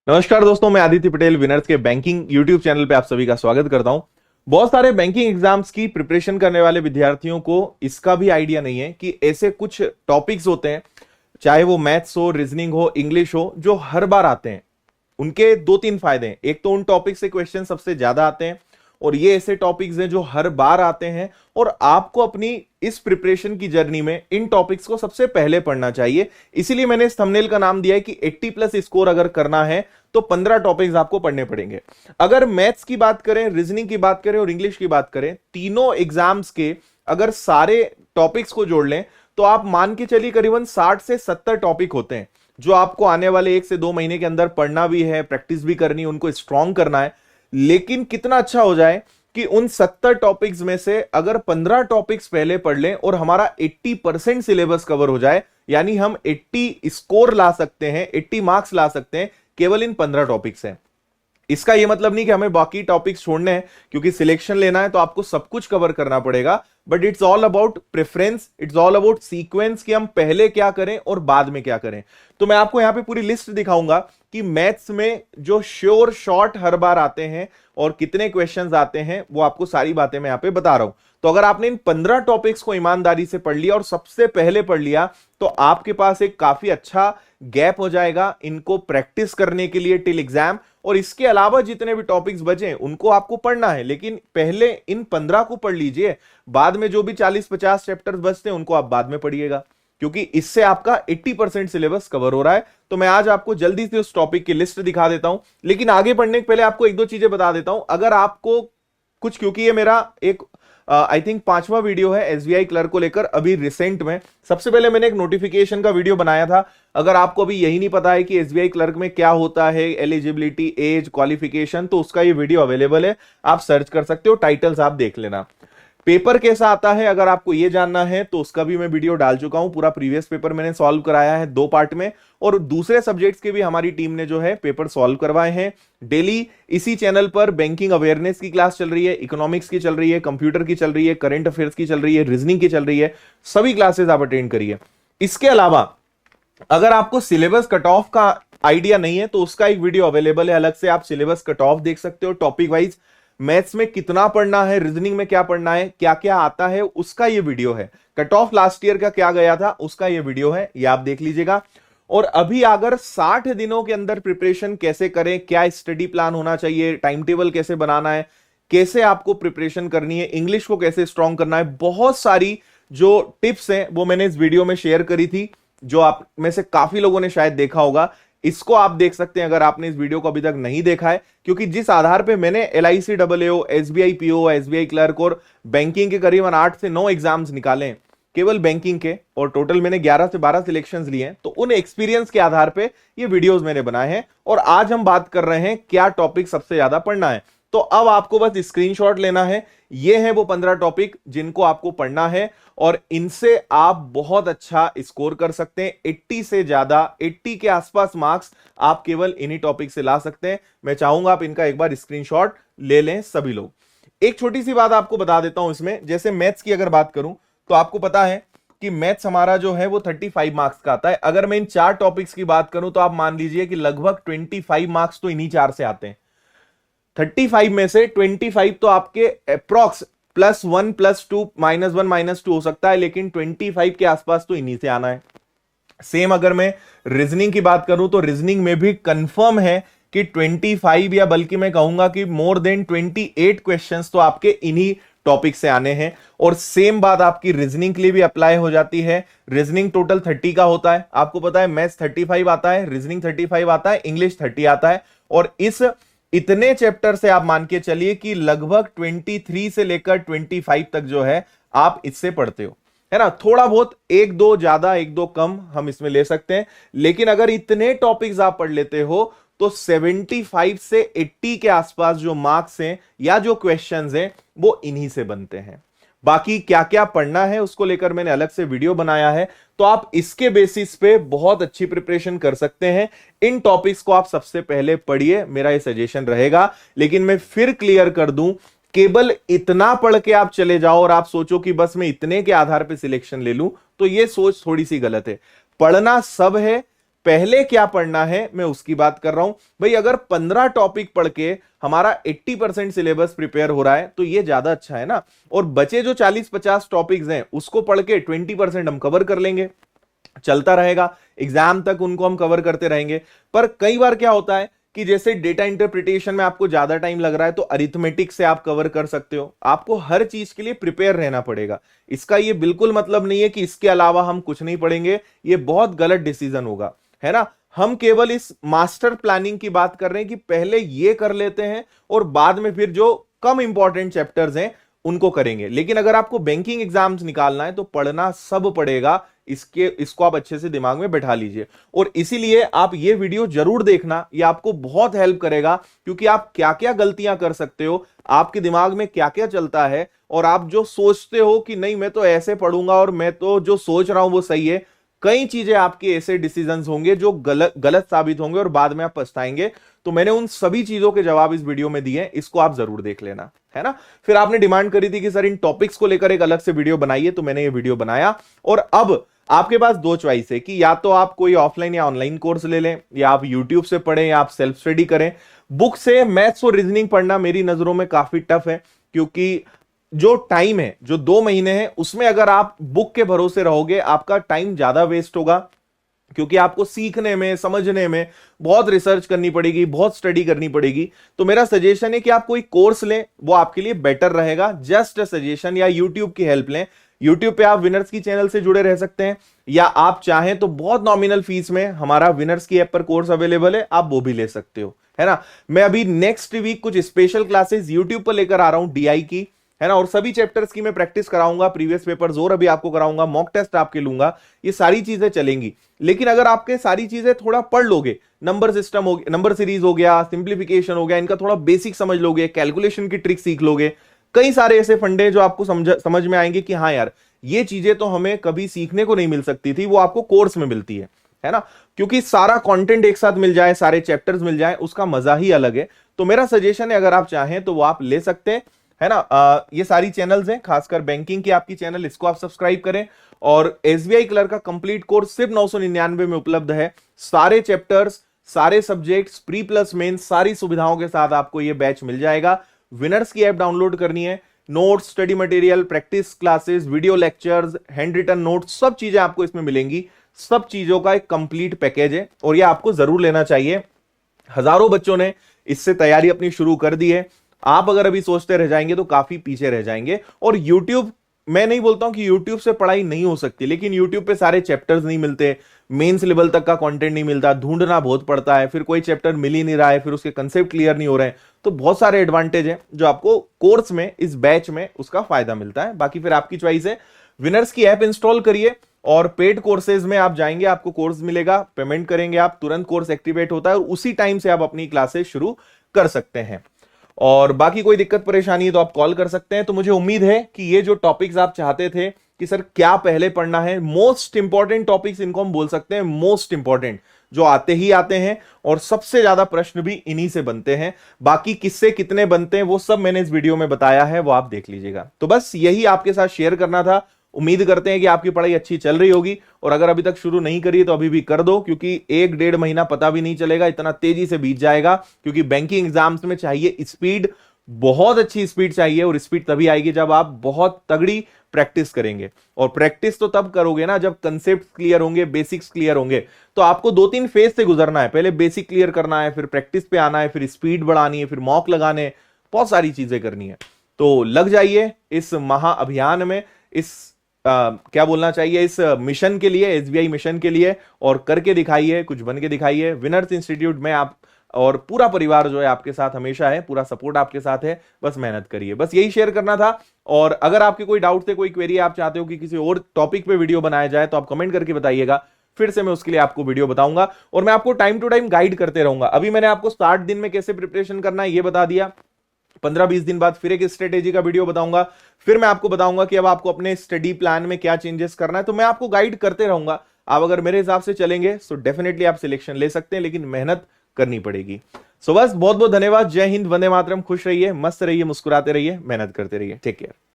नमस्कार दोस्तों, मैं आदित्य पटेल विनर्स के बैंकिंग यूट्यूब चैनल पे आप सभी का स्वागत करता हूं। बहुत सारे बैंकिंग एग्जाम्स की प्रिपरेशन करने वाले विद्यार्थियों को इसका भी आइडिया नहीं है कि ऐसे कुछ टॉपिक्स होते हैं, चाहे वो मैथ्स हो, रीजनिंग हो, इंग्लिश हो, जो हर बार आते हैं। उनके दो तीन फायदे हैं। एक तो उन टॉपिक से क्वेश्चन सबसे ज्यादा आते हैं, और ये ऐसे टॉपिक्स हैं जो हर बार आते हैं, और आपको अपनी इस प्रिपरेशन की जर्नी में इन टॉपिक्स को सबसे पहले पढ़ना चाहिए। इसीलिए मैंने इस थंबनेल का नाम दिया है कि 80 प्लस स्कोर अगर करना है तो 15 टॉपिक्स आपको पढ़ने पड़ेंगे। अगर मैथ्स की बात करें, रीजनिंग की बात करें और इंग्लिश की बात करें, तीनों एग्जाम्स के अगर सारे टॉपिक्स को जोड़ लें तो आप मान के चलिए करीबन 60 से 70 टॉपिक होते हैं जो आपको आने वाले 1 से 2 महीने के अंदर पढ़ना भी है, प्रैक्टिस भी करनी है, उनको स्ट्रॉन्ग करना है। लेकिन कितना अच्छा हो जाए कि उन 70 टॉपिक्स में से अगर 15 टॉपिक्स पहले पढ़ लें और हमारा 80% सिलेबस कवर हो जाए, यानी हम 80 स्कोर ला सकते हैं, 80 मार्क्स ला सकते हैं केवल इन 15 टॉपिक से। इसका यह मतलब नहीं कि हमें बाकी टॉपिक्स छोड़ने हैं, क्योंकि सिलेक्शन लेना है तो आपको सब कुछ कवर करना पड़ेगा। But it's all about preference, it's all about sequence कि हम पहले क्या करें और बाद में क्या करें। तो मैं आपको यहां पे पूरी लिस्ट दिखाऊंगा कि मैथ्स में जो श्योर शॉर्ट हर बार आते हैं और कितने क्वेश्चंस आते हैं, वो आपको सारी बातें मैं यहां पे बता रहा हूं। तो अगर आपने इन 15 टॉपिक्स को ईमानदारी से पढ़ लिया और सबसे पहले पढ़ लिया, तो आपके पास एक काफी अच्छा गैप हो जाएगा इनको प्रैक्टिस करने के लिए टिल एग्जाम। और इसके अलावा जितने भी टॉपिक्स बचे उनको आपको पढ़ना है, लेकिन पहले इन 15 को पढ़ लीजिए। बाद में जो भी 40-50 चैप्टर्स बचते हैं उनको आप बाद में पढ़िएगा, क्योंकि इससे आपका 80% सिलेबस कवर हो रहा है। तो मैं आज आपको जल्दी से उस टॉपिक की लिस्ट दिखा देता हूं, लेकिन आगे बढ़ने के पहले आपको एक दो चीजें बता देता हूं। अगर आपको कुछ, क्योंकि ये मेरा एक आई थिंक 5वां वीडियो है एसबीआई क्लर्क को लेकर अभी रिसेंट में। सबसे पहले मैंने एक नोटिफिकेशन का वीडियो बनाया था। अगर आपको अभी यही नहीं पता है कि एसबीआई क्लर्क में क्या होता है, एलिजिबिलिटी, एज, क्वालिफिकेशन, तो उसका ये वीडियो अवेलेबल है, आप सर्च कर सकते हो, टाइटल्स आप देख लेना। पेपर कैसा आता है अगर आपको यह जानना है तो उसका भी मैं वीडियो डाल चुका हूं। पूरा प्रीवियस पेपर मैंने सॉल्व कराया है 2 पार्ट में, और दूसरे सब्जेक्ट्स के भी हमारी टीम ने जो है पेपर सॉल्व करवाए हैं। डेली इसी चैनल पर बैंकिंग अवेयरनेस की क्लास चल रही है, इकोनॉमिक्स की चल रही है, कंप्यूटर की चल रही है, करंट अफेयर्स की चल रही है, रीजनिंग की चल रही है। सभी क्लासेस आप अटेंड करिए। इसके अलावा अगर आपको सिलेबस कट ऑफ का आइडिया नहीं है तो उसका एक वीडियो अवेलेबल है अलग से, आप सिलेबस कट ऑफ देख सकते हो टॉपिक वाइज। मैथ्स में कितना पढ़ना है, रीजनिंग में क्या पढ़ना है, क्या क्या आता है, उसका ये वीडियो है। कट ऑफ लास्ट ईयर का क्या गया था उसका ये वीडियो है, ये आप देख लीजिएगा। और अभी अगर 60 दिनों के अंदर प्रिपरेशन कैसे करें, क्या स्टडी प्लान होना चाहिए, टाइम टेबल कैसे बनाना है, कैसे आपको प्रिपरेशन करनी है, इंग्लिश को कैसे स्ट्रॉन्ग करना है, बहुत सारी जो टिप्स हैं वो मैंने इस वीडियो में शेयर करी थी, जो आप में से काफी लोगों ने शायद देखा होगा। इसको आप देख सकते हैं अगर आपने इस वीडियो को अभी तक नहीं देखा है, क्योंकि जिस आधार पे मैंने LIC AAO, SBI PO, SBI clerk और बैंकिंग के करीबन 8 से 9 एग्जाम्स निकाले हैं केवल बैंकिंग के, और टोटल मैंने 11 से 12 सिलेक्शंस लिए हैं, तो उन एक्सपीरियंस के आधार पे ये वीडियोस मैंने बनाए हैं। और आज हम बात कर रहे हैं क्या टॉपिक सबसे ज्यादा पढ़ना है। तो अब आपको बस स्क्रीनशॉट लेना है। ये है वो 15 टॉपिक जिनको आपको पढ़ना है, और इनसे आप बहुत अच्छा स्कोर कर सकते हैं। 80 से ज्यादा, 80 के आसपास मार्क्स आप केवल इन्हीं टॉपिक से ला सकते हैं। मैं चाहूंगा आप इनका एक बार स्क्रीनशॉट ले लें सभी लोग। एक छोटी सी बात आपको बता देता हूं इसमें, जैसे मैथ्स की अगर बात करूं तो आपको पता है कि मैथ्स हमारा जो है वो 35 मार्क्स का आता है। अगर मैं इन 4 टॉपिक्स की बात करूं तो आप मान लीजिए कि लगभग 25 मार्क्स तो इन्हीं 4 से आते हैं। 35 में से 25 तो आपके अप्रॉक्स +1 +2 -1 -2 हो सकता है, लेकिन 25 के आसपास तो इन्हीं से आना है। सेम अगर मैं रीजनिंग की बात करूं तो रीजनिंग में भी कंफर्म है कि 25 या बल्कि मैं कहूंगा कि मोर देन 28 क्वेश्चंस तो आपके इन्हीं टॉपिक से आने हैं। और सेम बात आपकी रीजनिंग के लिए भी अप्लाई हो जाती है। रीजनिंग टोटल 30 का होता है, आपको पता है। मैथ्स 35 आता है, रीजनिंग 35 आता है, इंग्लिश 30 आता है। और इस इतने चैप्टर से आप मान के चलिए कि लगभग 23 से लेकर 25 तक जो है आप इससे पढ़ते हो, है ना। थोड़ा बहुत एक दो ज्यादा एक दो कम हम इसमें ले सकते हैं, लेकिन अगर इतने टॉपिक्स आप पढ़ लेते हो तो 75 से 80 के आसपास जो मार्क्स हैं या जो क्वेश्चंस हैं वो इन्हीं से बनते हैं। बाकी क्या क्या पढ़ना है उसको लेकर मैंने अलग से वीडियो बनाया है, तो आप इसके बेसिस पे बहुत अच्छी प्रिपरेशन कर सकते हैं। इन टॉपिक्स को आप सबसे पहले पढ़िए, मेरा ये सजेशन रहेगा। लेकिन मैं फिर क्लियर कर दूं, केवल इतना पढ़ के आप चले जाओ और आप सोचो कि बस मैं इतने के आधार पे सिलेक्शन ले लूं, तो ये सोच थोड़ी सी गलत है। पढ़ना सब है, पहले क्या पढ़ना है मैं उसकी बात कर रहा हूं भाई। अगर 15 टॉपिक पढ़ के हमारा 80% सिलेबस प्रिपेयर हो रहा है तो ये ज्यादा अच्छा है ना। और बचे जो 40-50 टॉपिक्स हैं उसको पढ़ के 20% हम कवर कर लेंगे, चलता रहेगा, एग्जाम तक उनको हम कवर करते रहेंगे। पर कई बार क्या होता है कि जैसे डेटा इंटरप्रिटेशन में आपको ज्यादा टाइम लग रहा है तो अरिथमेटिक से आप कवर कर सकते हो। आपको हर चीज के लिए प्रिपेयर रहना पड़ेगा। इसका ये बिल्कुल मतलब नहीं है कि इसके अलावा हम कुछ नहीं पढ़ेंगे, ये बहुत गलत डिसीजन होगा, है ना। हम केवल इस मास्टर प्लानिंग की बात कर रहे हैं कि पहले ये कर लेते हैं और बाद में फिर जो कम इंपॉर्टेंट चैप्टर्स हैं उनको करेंगे। लेकिन अगर आपको बैंकिंग एग्जाम्स निकालना है तो पढ़ना सब पड़ेगा, इसको आप अच्छे से दिमाग में बैठा लीजिए। और इसीलिए आप ये वीडियो जरूर देखना, ये आपको बहुत हेल्प करेगा, क्योंकि आप क्या क्या गलतियां कर सकते हो, आपके दिमाग में क्या क्या चलता है, और आप जो सोचते हो कि नहीं मैं तो ऐसे पढ़ूंगा और मैं तो जो सोच रहा हूं वो सही है, कई चीजें आपके ऐसे डिसीजंस होंगे जो गलत साबित होंगे और बाद में आप पछताएंगे। तो मैंने उन सभी चीजों के जवाब इस वीडियो में दिए हैं, इसको आप जरूर देख लेना, है ना। फिर आपने डिमांड करी थी कि सर इन टॉपिक्स को लेकर एक अलग से वीडियो बनाइए, तो मैंने ये वीडियो बनाया। और अब आपके पास दो चॉइस है कि या तो आप कोई ऑफलाइन या ऑनलाइन कोर्स ले लें, या आप यूट्यूब से पढ़ें, या आप सेल्फ स्टडी करें। बुक से मैथ्स और रीजनिंग पढ़ना मेरी नजरों में काफी टफ है, क्योंकि जो टाइम है, जो 2 महीने हैं, उसमें अगर आप बुक के भरोसे रहोगे आपका टाइम ज्यादा वेस्ट होगा, क्योंकि आपको सीखने में, समझने में बहुत रिसर्च करनी पड़ेगी, बहुत स्टडी करनी पड़ेगी। तो मेरा सजेशन है कि आप कोई कोर्स लें, वो आपके लिए बेटर रहेगा। जस्ट सजेशन, या यूट्यूब की हेल्प लें। यूट्यूब पे आप विनर्स की चैनल से जुड़े रह सकते हैं, या आप चाहें तो बहुत नॉमिनल फीस में हमारा विनर्स की ऐप पर कोर्स अवेलेबल है, आप वो भी ले सकते हो, है ना। मैं अभी नेक्स्ट वीक कुछ स्पेशल क्लासेस यूट्यूब पर लेकर आ रहा हूं डीआई की, है ना। और सभी चैप्टर्स की मैं प्रैक्टिस कराऊंगा, प्रीवियस पेपर्स और अभी आपको कराऊंगा, मॉक टेस्ट आपके लूंगा, ये सारी चीजें चलेंगी। लेकिन अगर आपके सारी चीजें थोड़ा पढ़ लोगे, नंबर सिस्टम हो गया, नंबर सीरीज हो गया, सिंप्लीफिकेशन हो गया, इनका थोड़ा बेसिक समझ लोगे, कैलकुलेशन की ट्रिक सीख लोगे, कई सारे ऐसे फंडे जो आपको समझ में आएंगे कि हाँ यार ये चीजें तो हमें कभी सीखने को नहीं मिल सकती थी, वो आपको कोर्स में मिलती है ना। क्योंकि सारा कंटेंट एक साथ मिल जाए, सारे चैप्टर्स मिल जाए, उसका मजा ही अलग है। तो मेरा सजेशन है, अगर आप चाहें तो वो आप ले सकते हैं, है ना। ये सारी चैनल्स हैं, खासकर बैंकिंग की आपकी चैनल, इसको आप सब्सक्राइब करें। और एसबीआई क्लर्क का कंप्लीट कोर्स सिर्फ 999 में उपलब्ध है। सारे चैप्टर्स, सारे सब्जेक्ट्स, प्री प्लस मेन, सारी सुविधाओं के साथ आपको ये बैच मिल जाएगा। विनर्स की ऐप डाउनलोड करनी है, notes, study material, practice classes, video lectures, handwritten notes, सब चीजें आपको इसमें मिलेंगी। सब चीजों का एक कंप्लीट पैकेज है और ये आपको जरूर लेना चाहिए। हजारों बच्चों ने इससे तैयारी अपनी शुरू कर दी है। आप अगर अभी सोचते रह जाएंगे तो काफी पीछे रह जाएंगे। और YouTube, मैं नहीं बोलता हूं कि YouTube से पढ़ाई नहीं हो सकती, लेकिन YouTube पे सारे चैप्टर्स नहीं मिलते, मेंस लेवल तक का कंटेंट नहीं मिलता, ढूंढना बहुत पड़ता है, फिर कोई चैप्टर मिल ही नहीं रहा है, फिर उसके कंसेप्ट क्लियर नहीं हो रहे हैं। तो बहुत सारे एडवांटेज हैं जो आपको कोर्स में, इस बैच में उसका फायदा मिलता है। बाकी फिर आपकी चॉइस है। विनर्स की ऐप इंस्टॉल करिए और पेड कोर्सेज में आप जाएंगे, आपको कोर्स मिलेगा, पेमेंट करेंगे आप, तुरंत कोर्स एक्टिवेट होता है और उसी टाइम से आप अपनी क्लासेस शुरू कर सकते हैं। और बाकी कोई दिक्कत परेशानी है तो आप कॉल कर सकते हैं। तो मुझे उम्मीद है कि ये जो टॉपिक्स आप चाहते थे कि सर क्या पहले पढ़ना है, मोस्ट इंपॉर्टेंट टॉपिक्स इनको हम बोल सकते हैं, मोस्ट इंपॉर्टेंट, जो आते ही आते हैं और सबसे ज्यादा प्रश्न भी इन्हीं से बनते हैं। बाकी किससे कितने बनते हैं वो सब मैंने इस वीडियो में बताया है, वो आप देख लीजिएगा। तो बस यही आपके साथ शेयर करना था। उम्मीद करते हैं कि आपकी पढ़ाई अच्छी चल रही होगी, और अगर अभी तक शुरू नहीं करी तो अभी भी कर दो, क्योंकि 1-1.5 महीना पता भी नहीं चलेगा, इतना तेजी से बीत जाएगा। क्योंकि बैंकिंग एग्जाम्स में चाहिए स्पीड, बहुत अच्छी स्पीड चाहिए, और स्पीड तभी आएगी जब आप बहुत तगड़ी प्रैक्टिस करेंगे। और प्रैक्टिस तो तब करोगे ना जब कंसेप्ट क्लियर होंगे, बेसिक्स क्लियर होंगे। तो आपको 2-3 फेज से गुजरना है, पहले बेसिक क्लियर करना है, फिर प्रैक्टिस पे आना है, फिर स्पीड बढ़ानी है, फिर मॉक लगाने, बहुत सारी चीजें करनी है। तो लग जाइए इस महाअभियान में, इस क्या बोलना चाहिए, इस मिशन के लिए, एसबीआई मिशन के लिए, और करके दिखाइए, कुछ बन के दिखाइए। विनर्स इंस्टीट्यूट में आप और पूरा परिवार जो है आपके साथ हमेशा है, पूरा सपोर्ट आपके साथ है, बस मेहनत करिए। बस यही शेयर करना था। और अगर आपके कोई डाउट थे, कोई क्वेरी आप चाहते हो कि किसी और टॉपिक पे वीडियो बनाया जाए, तो आप कमेंट करके बताइएगा, फिर से मैं उसके लिए आपको वीडियो बताऊंगा। और मैं आपको टाइम टू टाइम गाइड करते रहूंगा। अभी मैंने आपको 60 दिन में कैसे प्रिपरेशन करना है ये बता दिया, 15-20 दिन बाद फिर एक स्ट्रेटेजी का वीडियो बताऊंगा, फिर मैं आपको बताऊंगा कि अब आपको अपने स्टडी प्लान में क्या चेंजेस करना है। तो मैं आपको गाइड करते रहूंगा। आप अगर मेरे हिसाब से चलेंगे तो डेफिनेटली आप सिलेक्शन ले सकते हैं, लेकिन मेहनत करनी पड़ेगी। सो बस बहुत बहुत धन्यवाद। जय हिंद, वंदे मातरम। खुश रहिए, मस्त रहिए, मुस्कुराते रहिए, मेहनत करते रहिए। Take care.